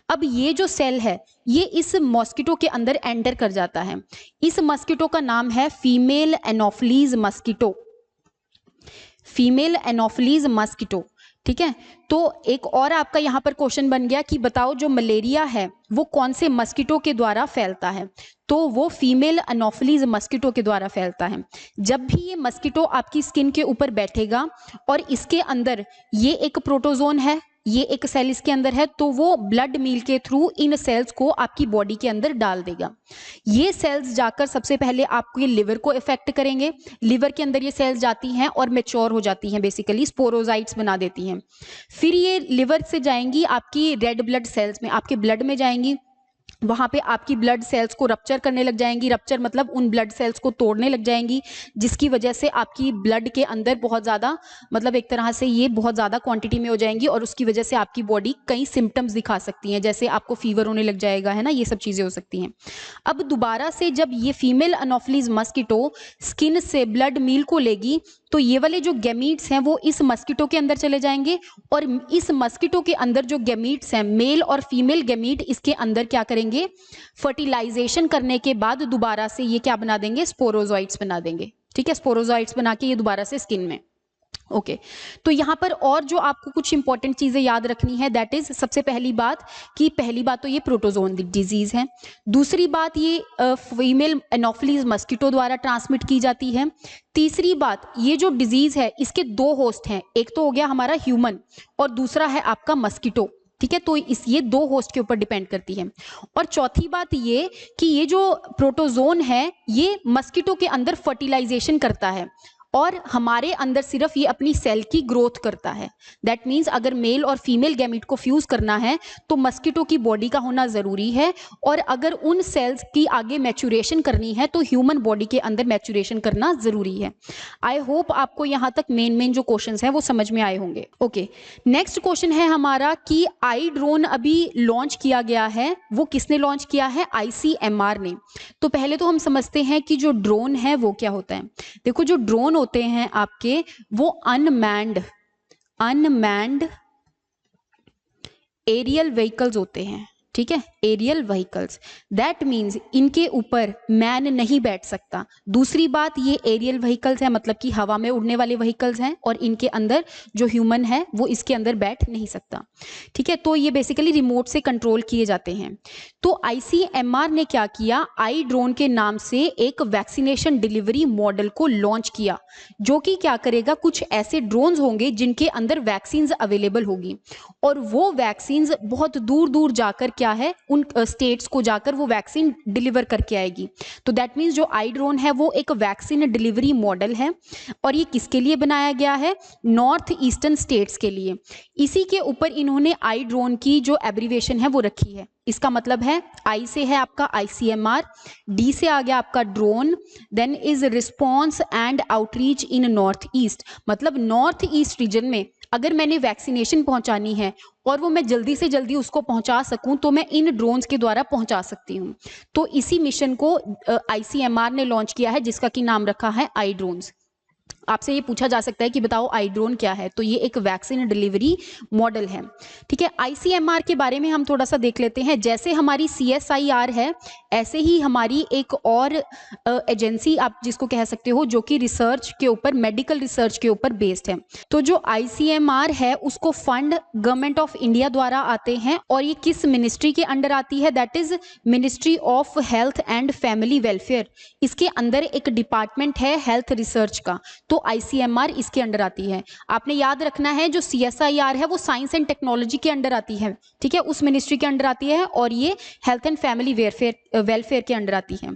अब ये जो सेल है ये इस मॉस्किटो के अंदर एंटर कर जाता है। इस मॉस्किटो का नाम है female anopheles mosquito, female anopheles mosquito. ठीक है, तो एक और आपका यहाँ पर क्वेश्चन बन गया कि बताओ जो मलेरिया है वो कौन से मस्किटो के द्वारा फैलता है, तो वो फीमेल एनोफिलीज मस्किटो के द्वारा फैलता है। जब भी ये मस्किटो आपकी स्किन के ऊपर बैठेगा और इसके अंदर ये एक प्रोटोजोन है, ये एक सेल इसके अंदर है, तो वो ब्लड मील के थ्रू इन सेल्स को आपकी बॉडी के अंदर डाल देगा। ये सेल्स जाकर सबसे पहले आपके लिवर को इफेक्ट करेंगे, लिवर के अंदर ये सेल्स जाती हैं और मैच्योर हो जाती हैं, बेसिकली स्पोरोजाइट्स बना देती हैं। फिर ये लिवर से जाएंगी आपकी रेड ब्लड सेल्स में, आपके ब्लड में जाएंगी, वहां पे आपकी ब्लड सेल्स को रप्चर करने लग जाएंगी, रप्चर मतलब उन ब्लड सेल्स को तोड़ने लग जाएंगी, जिसकी वजह से आपकी ब्लड के अंदर बहुत ज़्यादा, मतलब एक तरह से ये बहुत ज़्यादा क्वांटिटी में हो जाएंगी और उसकी वजह से आपकी बॉडी कई सिम्टम्स दिखा सकती हैं, जैसे आपको फीवर होने लग जाएगा, है ना, ये सब चीज़ें हो सकती हैं। अब दोबारा से जब ये फीमेल एनोफिलीज मस्किटो स्किन से ब्लड मील को लेगी, तो ये वाले जो गैमीट्स हैं वो इस मस्किटो के अंदर चले जाएंगे और इस मस्किटो के अंदर जो गैमीट्स हैं, मेल और फीमेल गैमीट, इसके अंदर क्या करेंगे, फर्टिलाइजेशन करने के बाद दोबारा से ये क्या बना देंगे, स्पोरोजोइट्स बना देंगे। ठीक है, स्पोरोजोइट्स बना के ये दोबारा से स्किन में। ओके, तो यहाँ पर और जो आपको कुछ इंपॉर्टेंट चीजें याद रखनी है, दैट इज सबसे पहली बात कि पहली बात तो ये प्रोटोजोन डिजीज है, दूसरी बात ये फीमेल एनोफिलीज मस्किटो द्वारा ट्रांसमिट की जाती है, तीसरी बात ये जो डिजीज है इसके दो होस्ट हैं, एक तो हो गया हमारा ह्यूमन और दूसरा है आपका मस्किटो। ठीक है, तो ये दो होस्ट के ऊपर डिपेंड करती है। और चौथी बात ये कि ये जो प्रोटोजोन है ये मस्किटो के अंदर फर्टिलाइजेशन करता है और हमारे अंदर सिर्फ ये अपनी सेल की ग्रोथ करता है। दैट मीन्स अगर मेल और फीमेल गैमीट को फ्यूज करना है तो मस्किटो की बॉडी का होना जरूरी है, और अगर उन सेल्स की आगे मैच्योरेशन करनी है तो ह्यूमन बॉडी के अंदर मैच्योरेशन करना जरूरी है। आई होप आपको यहाँ तक मेन जो क्वेश्चंस हैं वो समझ में आए होंगे। ओके, नेक्स्ट क्वेश्चन है हमारा कि आई ड्रोन अभी लॉन्च किया गया है, वो किसने लॉन्च किया है, ICMR ने। तो पहले तो हम समझते हैं कि जो ड्रोन है वो क्या होता है। देखो, जो ड्रोन होते हैं आपके वो अनमैन्ड एरियल व्हीकल्स होते हैं। ठीक है, एरियल व्हीकल्स, दैट मीन्स इनके ऊपर मैन नहीं बैठ सकता। दूसरी बात, ये एरियल व्हीकल्स है मतलब कि हवा में उड़ने वाले व्हीकल्स हैं और इनके अंदर जो ह्यूमन है वो इसके अंदर बैठ नहीं सकता। ठीक है, तो ये बेसिकली रिमोट से कंट्रोल किए जाते हैं। तो ICMR ने क्या किया, आई ड्रोन के नाम से एक वैक्सीनेशन डिलीवरी मॉडल को लॉन्च किया, जो कि क्या करेगा, कुछ ऐसे ड्रोन्स होंगे जिनके अंदर वैक्सीन अवेलेबल होगी और वो वैक्सीन बहुत दूर दूर जाकर क्या है, उन स्टेट्स को जाकर वो वैक्सीन डिलीवर करके आएगी। तो दैट मीन्स जो आई ड्रोन है वो एक वैक्सीन डिलीवरी मॉडल है और ये किसके लिए बनाया गया है, नॉर्थ ईस्टर्न स्टेट्स के लिए। इसी के ऊपर इन्होंने आई ड्रोन की जो एब्रीविएशन है वो रखी है। इसका मतलब है आई से है आपका ICMR, डी से आ गया आपका drone, then is response and outreach in north east, मतलब नॉर्थ ईस्ट रीजन में अगर मैंने वैक्सीनेशन पहुंचानी है और वो मैं जल्दी से जल्दी उसको पहुंचा सकूं तो मैं इन ड्रोन्स के द्वारा पहुंचा सकती हूं। तो इसी मिशन को ICMR ने लॉन्च किया है, जिसका कि नाम रखा है आई ड्रोन्स। आपसे ये पूछा जा सकता है कि बताओ आई ड्रोन क्या है, तो ये एक वैक्सीन डिलीवरी मॉडल है। ठीक है, ICMR के बारे में हम थोड़ा सा देख लेते हैं। जैसे हमारी CSIR है, ऐसे ही हमारी एक और एजेंसी आप जिसको कह सकते हो जो कि रिसर्च के ऊपर, मेडिकल रिसर्च के ऊपर बेस्ड है। तो जो ICMR है उसको फंड गवर्नमेंट ऑफ इंडिया द्वारा आते हैं और ये किस मिनिस्ट्री के अंडर आती है, that is ministry of health and family welfare. इसके अंदर एक डिपार्टमेंट है हेल्थ रिसर्च का, तो ICMR इसके अंडर आती है। आपने याद रखना है जो CSIR है वो साइंस एंड टेक्नोलॉजी के अंडर आती है। ठीक है, उस मिनिस्ट्री के अंडर आती है और ये हेल्थ एंड फैमिली वेलफेयर के अंडर आती है।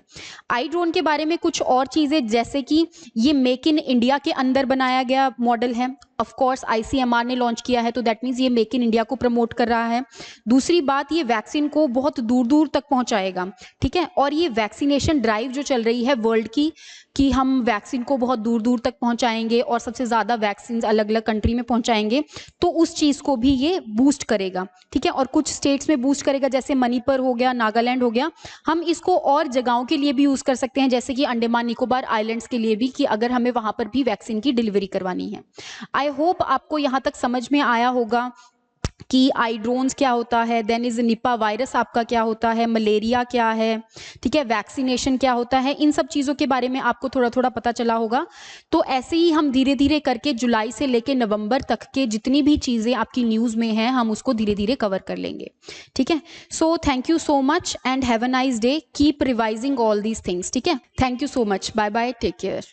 आई ड्रोन के बारे में कुछ और चीजें, जैसे कि ये मेक इन इंडिया के अंदर बनाया गया मॉडल है ऑफ कोर्स आईसीएमआर ने लॉन्च किया है, तो दैट मीन्स ये मेक इन इंडिया को प्रमोट कर रहा है। दूसरी बात, ये वैक्सीन को बहुत दूर दूर तक पहुंचाएगा, ठीक है। और ये वैक्सीनेशन ड्राइव जो चल रही है वर्ल्ड की, कि हम वैक्सीन को बहुत दूर दूर तक पहुंचाएंगे और सबसे ज़्यादा वैक्सीन अलग अलग कंट्री में पहुंचाएंगे, तो उस चीज़ को भी ये बूस्ट करेगा, ठीक है। और कुछ स्टेट्स में बूस्ट करेगा, जैसे मणिपुर हो गया, नागालैंड हो गया। हम इसको और जगहों के लिए भी यूज़ कर सकते हैं, जैसे कि अंडमान निकोबार आइलैंड्स के लिए भी, कि अगर हमें वहाँ पर भी वैक्सीन की डिलीवरी करवानी है। आई होप आपको यहाँ तक समझ में आया होगा कि आई ड्रोन्स क्या होता है, देन इज निपा वायरस आपका क्या होता है, मलेरिया क्या है, ठीक है, वैक्सीनेशन क्या होता है, इन सब चीज़ों के बारे में आपको थोड़ा थोड़ा पता चला होगा। तो ऐसे ही हम धीरे धीरे करके जुलाई से लेके नवंबर तक के जितनी भी चीज़ें आपकी न्यूज़ में हैं, हम उसको धीरे धीरे कवर कर लेंगे, ठीक है। So thank you so much and have a nice day, keep revising all these things, ठीक है। Thank you so much, bye bye, take care.